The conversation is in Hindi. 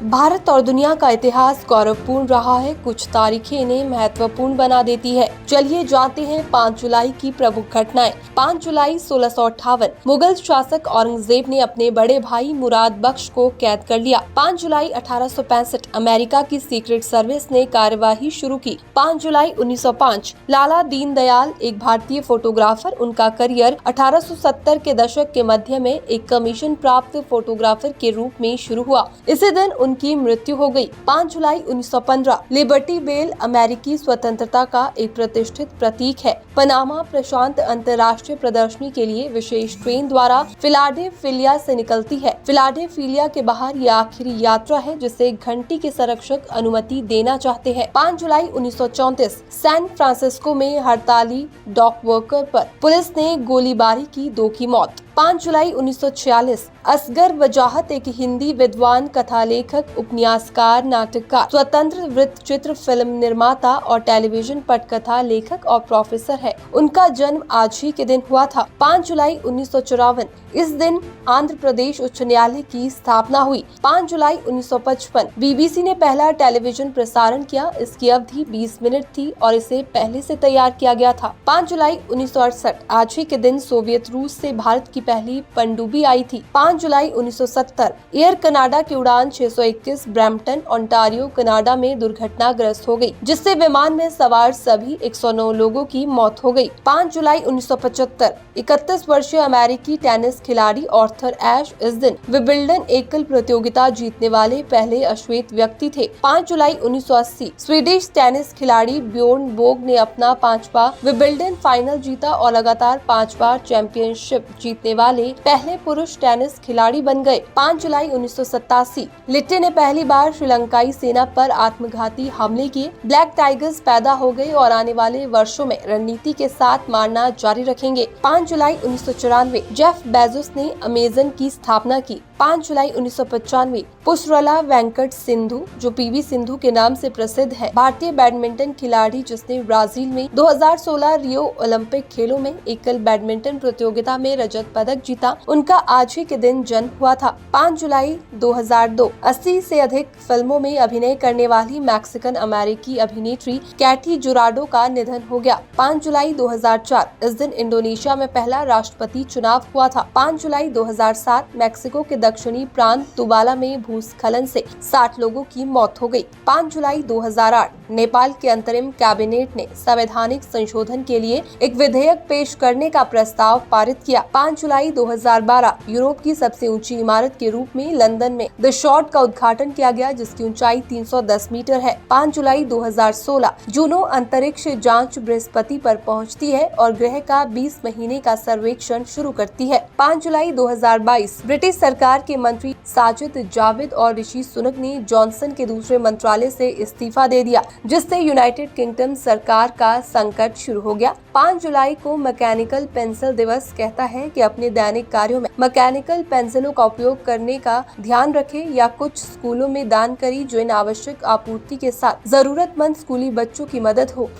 भारत और दुनिया का इतिहास गौरवपूर्ण रहा है। कुछ तारीखें इन्हें महत्वपूर्ण बना देती है। चलिए जानते हैं 5 जुलाई की प्रमुख घटनाएं। 5 जुलाई 1658 मुगल शासक औरंगजेब ने अपने बड़े भाई मुराद बख्श को कैद कर लिया। 5 जुलाई 1865 अमेरिका की सीक्रेट सर्विस ने कार्यवाही शुरू की। 5 जुलाई 1905 लाला दीनदयाल, एक भारतीय फोटोग्राफर, उनका करियर 1870 के दशक के मध्य में एक कमीशन प्राप्त फोटोग्राफर के रूप में शुरू हुआ। इसी दिन उनकी मृत्यु हो गई। 5 जुलाई 1915 लिबर्टी बेल अमेरिकी स्वतंत्रता का एक प्रतिष्ठित प्रतीक है। पनामा प्रशांत अंतर्राष्ट्रीय प्रदर्शनी के लिए विशेष ट्रेन द्वारा फिलाडेल्फिया से निकलती है। फिलाडेल्फिया के बाहर ये आखिरी यात्रा है जिसे घंटी के संरक्षक अनुमति देना चाहते हैं। 5 जुलाई 1934 सैन फ्रांसिस्को में हड़ताली डॉक वर्कर पर पुलिस ने गोलीबारी की, 2 की मौत। 5 जुलाई 1946 असगर वजाहत एक हिंदी विद्वान, कथा लेखक, उपन्यासकार, नाटककार, स्वतंत्र वृत्त चित्र फिल्म निर्माता और टेलीविजन पटकथा लेखक और प्रोफेसर है। उनका जन्म आज ही के दिन हुआ था। 5 जुलाई 1954 इस दिन आंध्र प्रदेश उच्च न्यायालय की स्थापना हुई। 5 जुलाई 1955 बीबीसी ने पहला टेलीविजन प्रसारण किया। इसकी अवधि 20 मिनट थी और इसे पहले से तैयार किया गया था। 5 जुलाई 1968 आज ही के दिन सोवियत रूस से भारत की पहली पनडुब्बी आई थी। 5 जुलाई 1970 एयर कनाडा की उड़ान 621 ब्रैम्पटन, ओंटारियो, कनाडा में दुर्घटनाग्रस्त हो गई, जिससे विमान में सवार सभी 109 लोगों की मौत हो गई। 5 जुलाई 1975 31 वर्षीय अमेरिकी टेनिस खिलाड़ी आर्थर एश इस दिन विंबलडन एकल प्रतियोगिता जीतने वाले पहले अश्वेत व्यक्ति थे। 5 जुलाई 1980 स्वीडिश टेनिस खिलाड़ी ब्jorn बोर्ग ने अपना 5वां विंबलडन फाइनल जीता और लगातार 5 बार चैंपियनशिप जीतने वाले पहले पुरुष टेनिस खिलाड़ी बन गए। 5 जुलाई 1987 लिट्टे ने पहली बार श्रीलंकाई सेना पर आत्मघाती हमले किए। ब्लैक टाइगर्स पैदा हो गए और आने वाले वर्षों में रणनीति के साथ मारना जारी रखेंगे। 5 जुलाई 1994 जेफ बेजोस ने अमेजन की स्थापना की। 5 जुलाई 1995 पुसरला वेंकट सिंधु, जो पीवी सिंधु के नाम से प्रसिद्ध है, भारतीय बैडमिंटन खिलाड़ी जिसने ब्राजील में 2016 रियो ओलंपिक खेलों में एकल बैडमिंटन प्रतियोगिता में रजत पदक जीता, उनका आज ही के दिन जन्म हुआ था। 5 जुलाई 2002 80 से अधिक फिल्मों में अभिनय करने वाली मैक्सिकन अमेरिकी अभिनेत्री कैटी जुराडो का निधन हो गया। 5 जुलाई 2004 इस दिन इंडोनेशिया में पहला राष्ट्रपति चुनाव हुआ था। 5 जुलाई 2007 मैक्सिको के दक्षिणी प्रांत तुबाला में भूस्खलन से 60 लोगों की मौत हो गई। 5 जुलाई 2008 नेपाल के अंतरिम कैबिनेट ने संवैधानिक संशोधन के लिए एक विधेयक पेश करने का प्रस्ताव पारित किया। 5 जुलाई 2012 यूरोप की सबसे ऊंची इमारत के रूप में लंदन में द शॉट का उद्घाटन किया गया, जिसकी ऊंचाई 310 मीटर है। 5 जुलाई 2016 जूनो अंतरिक्ष जांच बृहस्पति पर पहुंचती है और ग्रह का 20 महीने का सर्वेक्षण शुरू करती है। 5 जुलाई 2022 ब्रिटिश सरकार के मंत्री साजिद जाविद और ऋषि सुनक ने जॉनसन के दूसरे मंत्रालय से इस्तीफा दे दिया, जिससे यूनाइटेड किंगडम सरकार का संकट शुरू हो गया। 5 जुलाई को मैकेनिकल पेंसिल दिवस कहता है कि अपने दैनिक कार्यों में मैकेनिकल पेंसिलों का उपयोग करने का ध्यान रखें या कुछ स्कूलों में दान करें जो इन आवश्यक आपूर्ति के साथ जरूरतमंद स्कूली बच्चों की मदद हो।